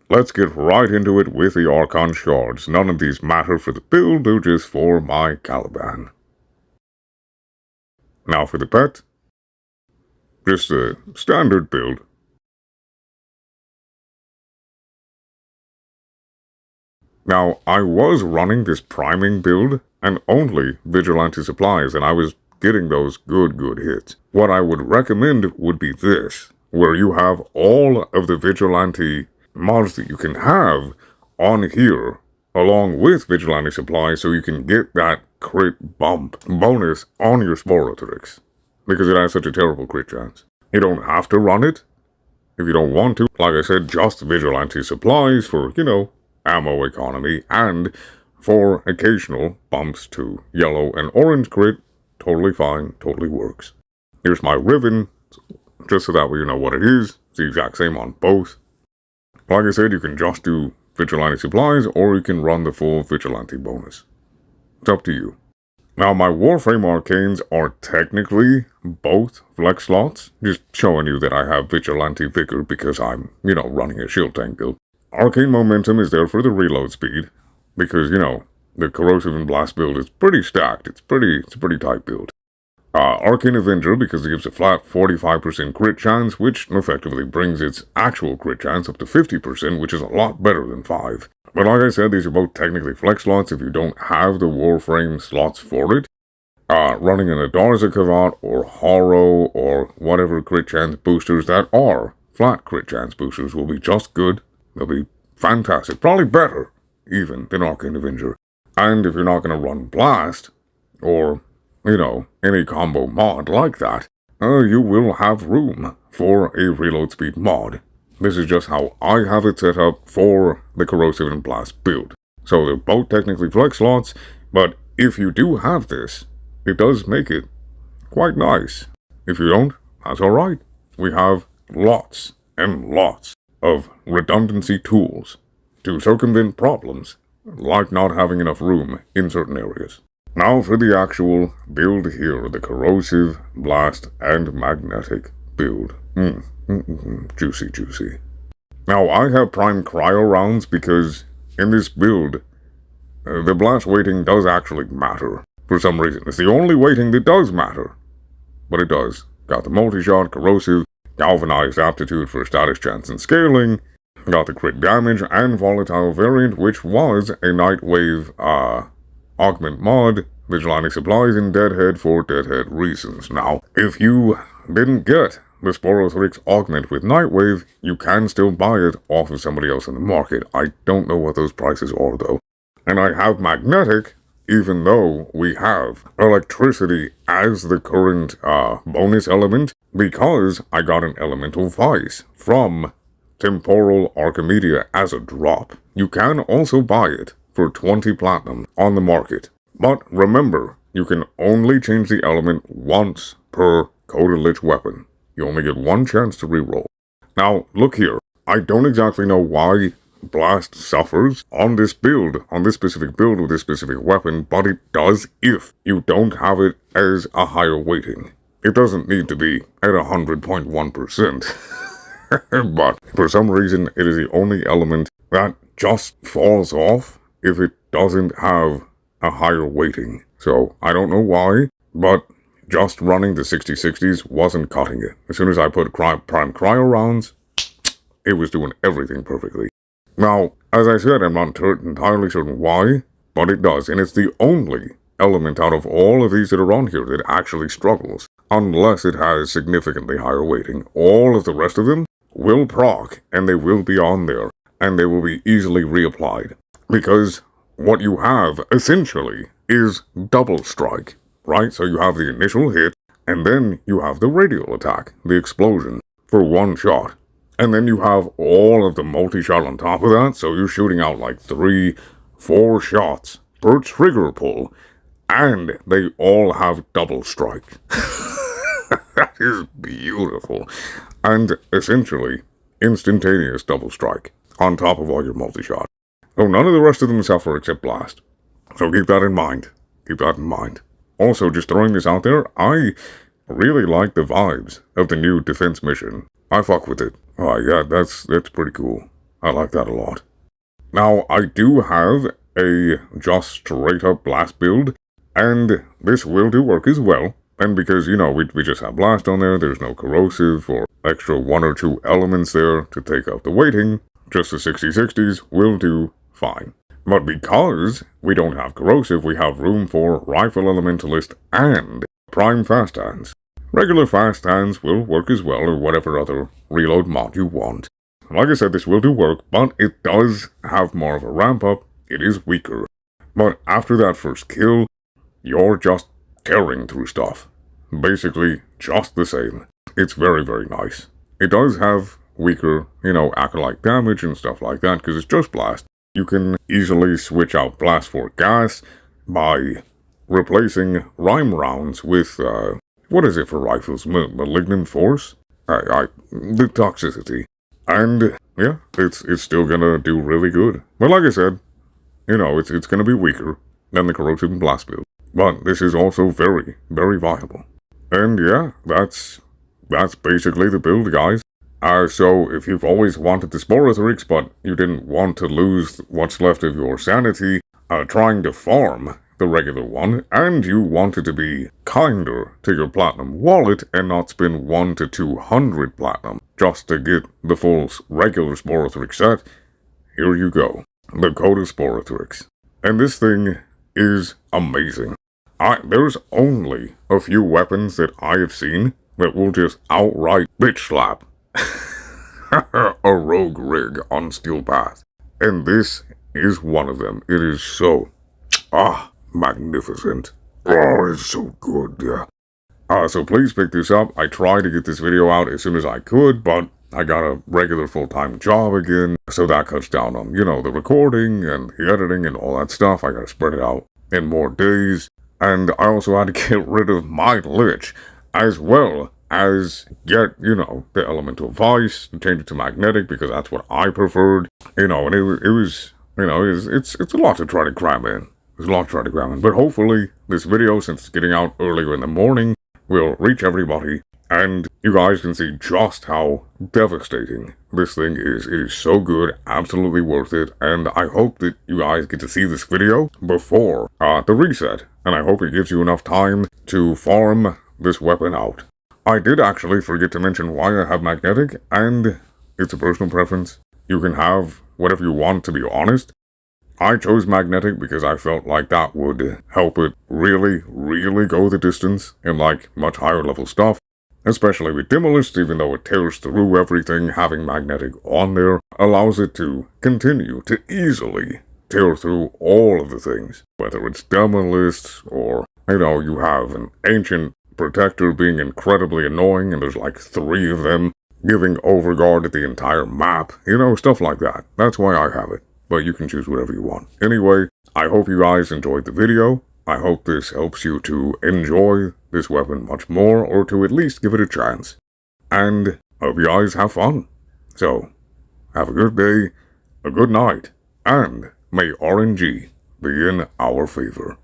let's get right into it with the Archon Shards. None of these matter for the build, they're just for my Caliban. Now for the pet, just a standard build. Now, I was running this priming build and only Vigilante supplies, and I was getting those good hits. What I would recommend would be this, where you have all of the Vigilante mods that you can have on here, along with Vigilante supplies, so you can get that crit bump bonus on your Sporothrix, because it has such a terrible crit chance. You don't have to run it if you don't want to. Like I said, just Vigilante supplies for, ammo economy, and for occasional bumps to yellow and orange crit. Totally fine, totally works. Here's my ribbon, just so that way you know what it is. It's the exact same on both. Like I said, you can just do Vigilante supplies, or you can run the full Vigilante bonus. It's up to you. Now, my Warframe Arcanes are technically both flex slots, just showing you that I have Vigilante Vigor because I'm, running a shield tank build. Arcane Momentum is there for the reload speed, because, the Corrosive and Blast build is pretty stacked. It's a pretty tight build. Arcane Avenger, because it gives a flat 45% crit chance, which effectively brings its actual crit chance up to 50%, which is a lot better than 5. But like I said, these are both technically flex slots if you don't have the Warframe slots for it. Running an Adarza Kavat or Horror or whatever crit chance boosters that are flat crit chance boosters will be just good. They'll be fantastic. Probably better, even, than Arcane Avenger. And if you're not going to run Blast, or, any combo mod like that, you will have room for a reload speed mod. This is just how I have it set up for the Corrosive and Blast build. So they're both technically flex slots, but if you do have this, it does make it quite nice. If you don't, that's alright. We have lots and lots of redundancy tools to circumvent problems like not having enough room in certain areas. Now for the actual build here, the Corrosive, Blast, and Magnetic build. Juicy. Now I have prime cryo rounds because in this build, the blast weighting does actually matter for some reason. It's the only weighting that does matter, but it does. Got the multi-shot, corrosive, galvanized aptitude for status chance and scaling, got the crit damage and volatile variant, which was a Nightwave augment mod, Vigilante supplies and Deadhead for Deadhead reasons. Now, if you didn't get the Sporothrix augment with Nightwave, you can still buy it off of somebody else in the market. I don't know what those prices are though. And I have Magnetic, even though we have Electricity as the current bonus element, because I got an Elemental Vice from Temporal Archimedia as a drop. You can also buy it for 20 platinum on the market. But remember, you can only change the element once per Coda Lich weapon. You only get one chance to reroll. Now, look here. I don't exactly know why Blast suffers on this build, on this specific build with this specific weapon, but it does if you don't have it as a higher weighting. It doesn't need to be at 100.1%. But for some reason, it is the only element that just falls off if it doesn't have a higher weighting. So, I don't know why, but just running the 60/60s wasn't cutting it. As soon as I put prime cryo rounds, it was doing everything perfectly. Now, as I said, I'm not entirely certain why, but it does, and it's the only element out of all of these that are on here that actually struggles, unless it has significantly higher weighting. All of the rest of them will proc, and they will be on there, and they will be easily reapplied. Because what you have, essentially, is double strike, right? So you have the initial hit, and then you have the radial attack, the explosion, for one shot. And then you have all of the multi-shot on top of that, so you're shooting out like 3-4 shots per trigger pull, and they all have double strike. That is beautiful. And essentially, instantaneous double strike on top of all your multi-shot. So none of the rest of them suffer except Blast. So keep that in mind. Keep that in mind. Also, just throwing this out there, I really like the vibes of the new defense mission. I fuck with it. Oh yeah, that's pretty cool. I like that a lot. Now, I do have a just straight up blast build, and this will do work as well. And because, you know, we just have blast on there, there's no corrosive or extra 1 or 2 elements there to take out the weighting, just the 60/60s will do fine. But because we don't have corrosive, we have room for rifle elementalist and prime fast hands. Regular fast hands will work as well, or whatever other reload mod you want. Like I said, this will do work, but it does have more of a ramp up. It is weaker. But after that first kill, you're just tearing through stuff. Basically, just the same. It's very, very nice. It does have weaker, you know, acolyte damage and stuff like that, because it's just blast. You can easily switch out blast for gas by replacing rhyme rounds with, what is it for rifles? Malignant force? The toxicity. And, yeah, it's still gonna do really good. But like I said, you know, it's gonna be weaker than the corrosive and blast build. But this is also very, very viable. And yeah, that's basically the build, guys. So if you've always wanted the Sporothrix, but you didn't want to lose what's left of your sanity, trying to farm the regular one, and you wanted to be kinder to your platinum wallet and not spend 1 to 200 platinum just to get the full regular Sporothrix set, here you go. The Coda Sporothrix. And this thing is amazing. There's only a few weapons that I have seen that will just outright bitch slap a rogue rig on Steel Path. And this is one of them. It is so, magnificent. Oh, it's so good, yeah. So please pick this up. I tried to get this video out as soon as I could, but I got a regular full-time job again, so that cuts down on, you know, the recording and the editing and all that stuff. I gotta spread it out in more days. And I also had to get rid of my Lich, as well as get, you know, the Elemental Vice, change it to Magnetic, because that's what I preferred. You know, and it was, you know, it's a lot to try to cram in. There's a lot to try to cram in. But hopefully, this video, since it's getting out earlier in the morning, will reach everybody. And you guys can see just how devastating this thing is. It is so good, absolutely worth it, and I hope that you guys get to see this video before the reset, and I hope it gives you enough time to farm this weapon out. I did actually forget to mention why I have magnetic, and it's a personal preference. You can have whatever you want, to be honest. I chose magnetic because I felt like that would help it really, really go the distance in like much higher level stuff. Especially with Demolist, even though it tears through everything, having magnetic on there allows it to continue to easily tear through all of the things. Whether it's Demolist or, you know, you have an Ancient Protector being incredibly annoying and there's like 3 of them giving overguard at the entire map, you know, stuff like that. That's why I have it, but you can choose whatever you want. Anyway, I hope you guys enjoyed the video. I hope this helps you to enjoy this weapon much more, or to at least give it a chance. And hope you guys have fun. So, have a good day, a good night, and may RNG be in our favor.